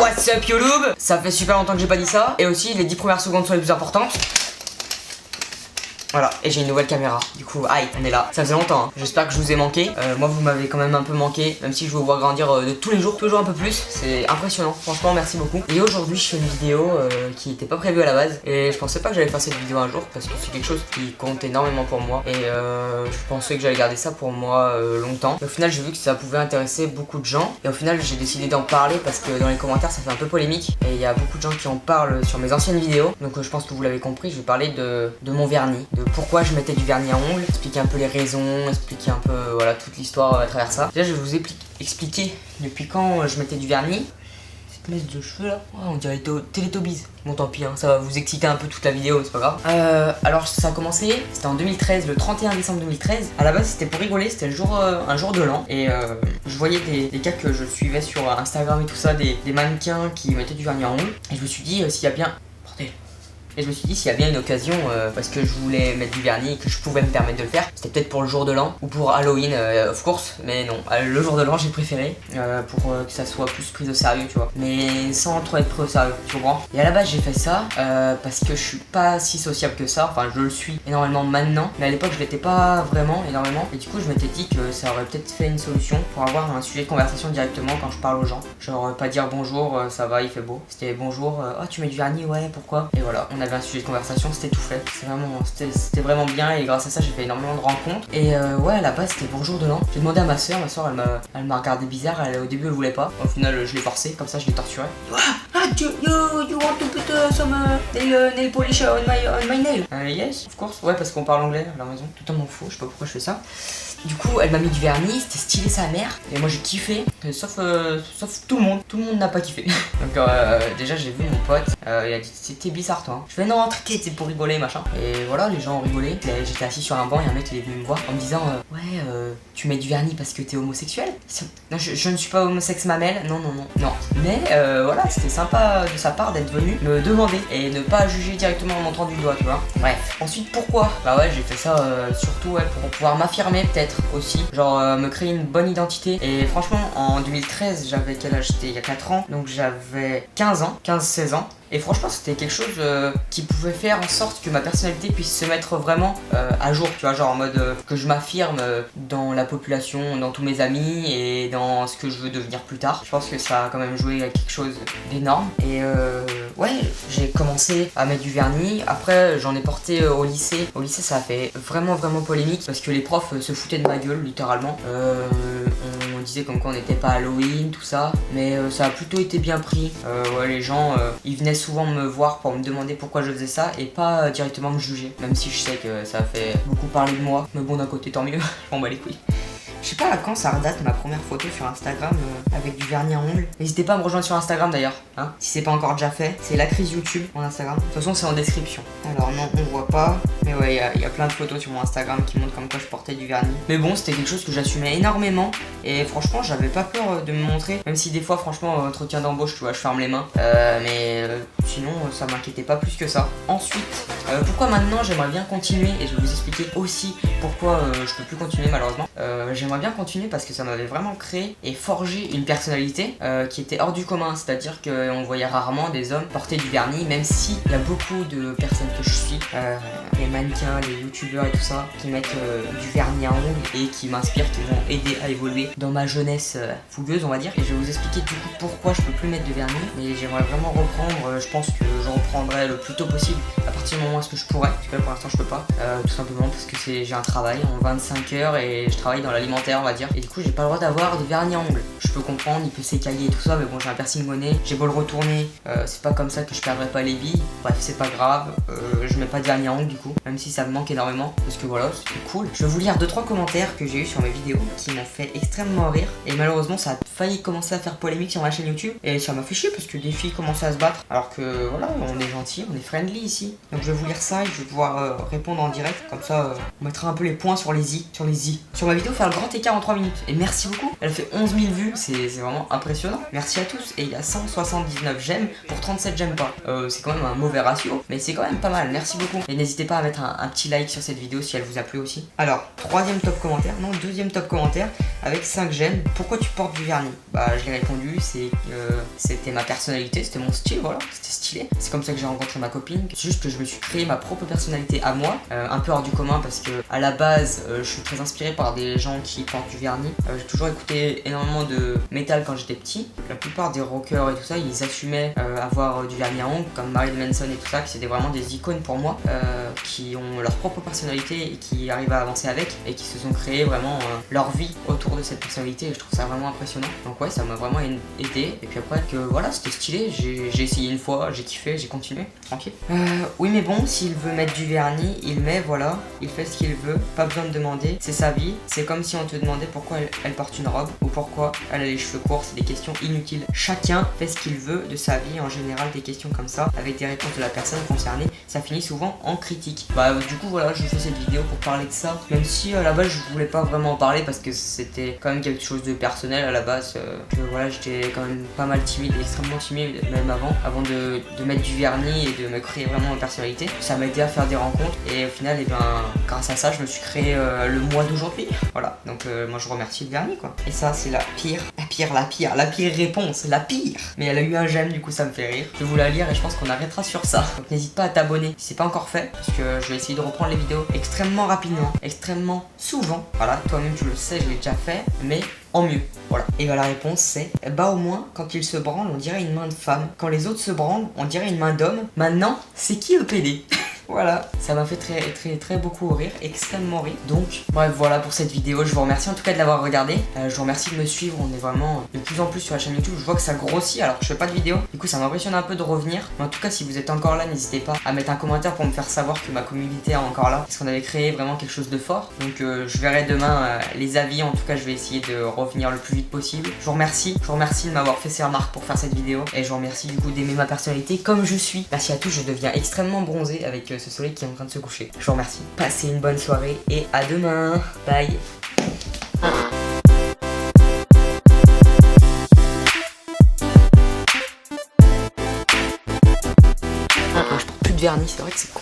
What's up YouTube? Ça fait super longtemps que j'ai pas dit ça. Et aussi les 10 premières secondes sont les plus importantes. Voilà, et j'ai une nouvelle caméra. Du coup, aïe, on est là. Ça faisait longtemps, hein. J'espère que je vous ai manqué. Moi, vous m'avez quand même un peu manqué, même si je vous vois grandir de tous les jours, toujours un peu plus. C'est impressionnant, franchement, merci beaucoup. Et aujourd'hui, je fais une vidéo qui n'était pas prévue à la base. Et je pensais pas que j'allais faire cette vidéo un jour, parce que c'est quelque chose qui compte énormément pour moi. Et je pensais que j'allais garder ça pour moi longtemps. Et au final, j'ai vu que ça pouvait intéresser beaucoup de gens. Et au final, j'ai décidé d'en parler parce que dans les commentaires, ça fait un peu polémique. Et il y a beaucoup de gens qui en parlent sur mes anciennes vidéos. Donc je pense que vous l'avez compris, je vais parler de mon vernis, de pourquoi je mettais du vernis à ongles, expliquer un peu les raisons, expliquer un peu voilà toute l'histoire à travers ça. Déjà je vais vous expliquer depuis quand je mettais du vernis. Cette mèche de cheveux là, oh, on dirait Teletubbies. Bon tant pis, hein, ça va vous exciter un peu toute la vidéo, c'est pas grave. Alors ça a commencé, c'était en 2013, le 31 décembre 2013. À la base c'était pour rigoler, c'était un jour de l'an. Et je voyais des gars que je suivais sur Instagram et tout ça, des mannequins qui mettaient du vernis à ongles. Et je me suis dit s'il y a bien... Bordel. Et je me suis dit s'il y a bien une occasion, parce que je voulais mettre du vernis et que je pouvais me permettre de le faire, c'était peut-être pour le jour de l'an ou pour Halloween, of course, mais non, le jour de l'an j'ai préféré pour que ça soit plus pris au sérieux, tu vois, mais sans trop être pris au sérieux, tu comprends. Et à la base j'ai fait ça parce que je suis pas si sociable que ça, enfin je le suis énormément maintenant, mais à l'époque je l'étais pas vraiment énormément, et du coup je m'étais dit que ça aurait peut-être fait une solution pour avoir un sujet de conversation directement quand je parle aux gens, genre pas dire bonjour, ça va, il fait beau, c'était bonjour, oh tu mets du vernis, ouais pourquoi, et voilà, on avait un sujet de conversation, c'était tout fait. C'était vraiment bien et grâce à ça j'ai fait énormément de rencontres. Et ouais, à la base c'était pour le jour de l'an. J'ai demandé à ma soeur elle m'a regardé bizarre, au début elle voulait pas. Au final je l'ai forcé, comme ça je l'ai torturé. You want to put some nail polish on my nail? Yes, of course. Ouais, parce qu'on parle anglais à la maison. Totalement faux, je sais pas pourquoi je fais ça. Du coup, elle m'a mis du vernis, c'était stylé sa mère. Et moi j'ai kiffé, sauf tout le monde. Tout le monde n'a pas kiffé. Donc déjà j'ai vu mon pote, il a dit c'était bizarre toi. Je fais non, t'inquiète, c'est pour rigoler machin. Et voilà, les gens ont rigolé. J'étais assis sur un banc et un mec il est venu me voir en me disant ouais, tu mets du vernis parce que t'es homosexuel? Non, je ne suis pas homosex mamelle, non. Mais voilà, c'était sympa de sa part d'être venu me demander et ne pas juger directement en montrant du doigt, tu vois. Bref. Ensuite, pourquoi? Bah ouais, j'ai fait ça surtout ouais, pour pouvoir m'affirmer peut-être aussi, genre me créer une bonne identité. Et franchement en 2013 j'avais quel âge? C'était il y a 4 ans, donc j'avais 15-16 ans. Et franchement c'était quelque chose qui pouvait faire en sorte que ma personnalité puisse se mettre vraiment à jour, tu vois, genre en mode que je m'affirme dans la population, dans tous mes amis et dans ce que je veux devenir plus tard. Je pense que ça a quand même joué à quelque chose d'énorme. Et ouais, j'ai commencé à mettre du vernis. Après j'en ai porté au lycée. Au lycée ça a fait vraiment polémique parce que les profs se foutaient de ma gueule littéralement. On disait comme quoi on n'était pas Halloween, tout ça, mais ça a plutôt été bien pris. Ouais, les gens ils venaient souvent me voir pour me demander pourquoi je faisais ça et pas directement me juger, même si je sais que ça a fait beaucoup parler de moi, mais bon d'un côté tant mieux. On bat les couilles. Je sais pas à quand ça redate ma première photo sur Instagram avec du vernis à ongles. N'hésitez pas à me rejoindre sur Instagram d'ailleurs, hein, si c'est pas encore déjà fait. C'est la crise YouTube mon Instagram. De toute façon c'est en description. Alors non, on voit pas. Mais ouais, il y a plein de photos sur mon Instagram qui montrent comme quoi je portais du vernis. Mais bon, c'était quelque chose que j'assumais énormément. Et franchement, j'avais pas peur de me montrer. Même si des fois, franchement, entretien d'embauche, tu vois, je ferme les mains. Mais sinon, ça m'inquiétait pas plus que ça. Ensuite, pourquoi maintenant j'aimerais bien continuer. Et je vais vous expliquer aussi pourquoi je peux plus continuer malheureusement. J'aimerais bien continuer parce que ça m'avait vraiment créé et forgé une personnalité qui était hors du commun. C'est-à-dire qu'on voyait rarement des hommes porter du vernis, même si il y a beaucoup de personnes que je suis, les mannequins, les youtubeurs et tout ça, qui mettent du vernis à ongles et qui m'inspirent, qui vont aider à évoluer dans ma jeunesse fougueuse, on va dire. Et je vais vous expliquer du coup pourquoi je peux plus mettre de vernis. Mais j'aimerais vraiment reprendre, je pense que je reprendrai le plus tôt possible à partir du moment où est-ce que je pourrais. Parce que là, pour l'instant je peux pas, tout simplement parce que j'ai un travail en 25 heures et je travaille dans l'alimentaire, on va dire. Et du coup j'ai pas le droit d'avoir de vernis à ongles. Je peux comprendre, il peut s'écailler et tout ça, mais bon, j'ai un piercing au nez, j'ai beau le retourner, c'est pas comme ça que je perdrai pas les billes. Bref, c'est pas grave, je mets pas de vernis à ongles du coup, même si ça me manque énormément, parce que voilà, c'était cool. Je vais vous lire 2-3 commentaires que j'ai eu sur mes vidéos qui m'ont fait extrêmement rire. Et malheureusement ça a failli commencer à faire polémique sur ma chaîne YouTube. Et ça m'a fait chier parce que des filles commençaient à se battre. Alors que voilà, on est gentil, on est friendly ici. Donc je vais vous lire ça et je vais pouvoir répondre en direct. Comme ça, on mettra un peu les points sur les i. Sur ma vidéo, faire le grand écart en 3 minutes. Et merci beaucoup. Elle fait 11 000 vues. C'est vraiment impressionnant. Merci à tous. Et il y a 179 j'aime pour 37 j'aime pas. C'est quand même un mauvais ratio, mais c'est quand même pas mal. Merci beaucoup. Et n'hésitez pas à mettre un petit like sur cette vidéo si elle vous a plu aussi. Alors, deuxième top commentaire avec 5 j'aime. Pourquoi tu portes du vernis? Bah, je l'ai répondu. C'était ma personnalité, c'était mon style, voilà. C'était stylé. C'est comme ça que j'ai rencontré ma copine. C'est juste que je me suis créé ma propre personnalité à moi, un peu hors du commun parce que à la base, je suis très inspiré par des gens qui portent du vernis. J'ai toujours écouté énormément de métal quand j'étais petit. La plupart des rockers et tout ça, ils assumaient avoir du vernis à ongles, comme Marilyn Manson et tout ça, qui c'était vraiment des icônes pour moi, qui ont leur propre personnalité et qui arrivent à avancer avec et qui se sont créés vraiment leur vie autour de cette personnalité. Et je trouve ça vraiment impressionnant. Donc ouais, ça m'a vraiment aidé. Et puis après que voilà, c'était stylé. J'ai essayé une fois, j'ai kiffé, j'ai continué, tranquille. Oui mais bon, s'il veut mettre du vernis, il met, voilà, il fait ce qu'il veut, pas besoin de demander, c'est sa vie. C'est comme si on te demandait pourquoi elle porte une robe ou pourquoi elle a les cheveux courts, c'est des questions inutiles. Chacun fait ce qu'il veut de sa vie, en général des questions comme ça, avec des réponses de la personne concernée, ça finit souvent en critique. Bah du coup voilà, je fais cette vidéo pour parler de ça, même si à la base je voulais pas vraiment en parler parce que c'était quand même quelque chose de personnel à la base, que voilà, j'étais quand même pas mal timide, extrêmement timide même avant de mettre du vernis et de me créer vraiment une personnalité. Ça m'a aidé à faire des rencontres et au final, et ben, grâce à ça, je me suis créé le mois d'aujourd'hui. Voilà, donc moi je remercie le vernis quoi. Et ça, c'est la pire réponse, la pire. Mais elle a eu un j'aime, du coup ça me fait rire. Je vais vous la lire et je pense qu'on arrêtera sur ça. Donc n'hésite pas à t'abonner si c'est pas encore fait, parce que je vais essayer de reprendre les vidéos extrêmement rapidement, extrêmement souvent. Voilà, toi-même tu le sais, je l'ai déjà fait, mais en mieux, voilà. Et bah la réponse c'est, bah au moins, quand il se branle, on dirait une main de femme. Quand les autres se branlent, on dirait une main d'homme. Maintenant, c'est qui le PD? Voilà, ça m'a fait très beaucoup rire, extrêmement rire. Donc, bref, voilà pour cette vidéo. Je vous remercie en tout cas de l'avoir regardé. Je vous remercie de me suivre. On est vraiment de plus en plus sur la chaîne YouTube. Je vois que ça grossit alors que je fais pas de vidéo. Du coup, ça m'impressionne un peu de revenir. Mais en tout cas, si vous êtes encore là, n'hésitez pas à mettre un commentaire pour me faire savoir que ma communauté est encore là. Parce qu'on avait créé vraiment quelque chose de fort. Donc, je verrai demain les avis. En tout cas, je vais essayer de revenir le plus vite possible. Je vous remercie de m'avoir fait ces remarques pour faire cette vidéo. Et je vous remercie du coup d'aimer ma personnalité comme je suis. Merci à tous, je deviens extrêmement bronzé avec ce soleil qui est en train de se coucher. Je vous remercie. Passez une bonne soirée et à demain. Bye. Je porte plus de vernis, c'est vrai que c'est con.